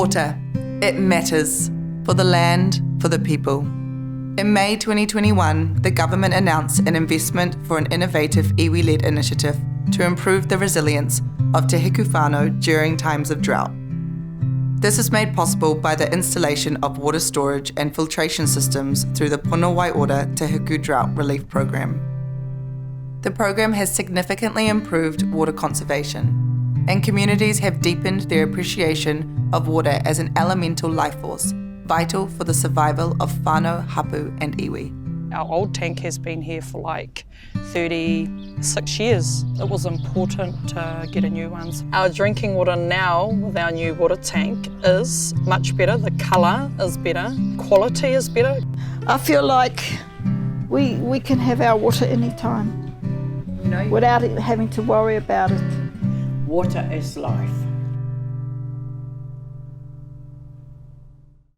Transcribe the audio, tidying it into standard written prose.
Water. It matters. For the land, for the people. In May 2021, the government announced an investment for an innovative iwi-led initiative to improve the resilience of Te Hiku whānau during times of drought. This is made possible by the installation of water storage and filtration systems through the Puna Wai Ora Te Hiku Drought Relief Program. The program has significantly improved water conservation, and communities have deepened their appreciation of water as an elemental life force, vital for the survival of whānau, hapu and iwi. Our old tank has been here for like 36 years. It was important to get a new one. Our drinking water now with our new water tank is much better. The colour is better, quality is better. I feel like we can have our water anytime without having to worry about it. Water is life.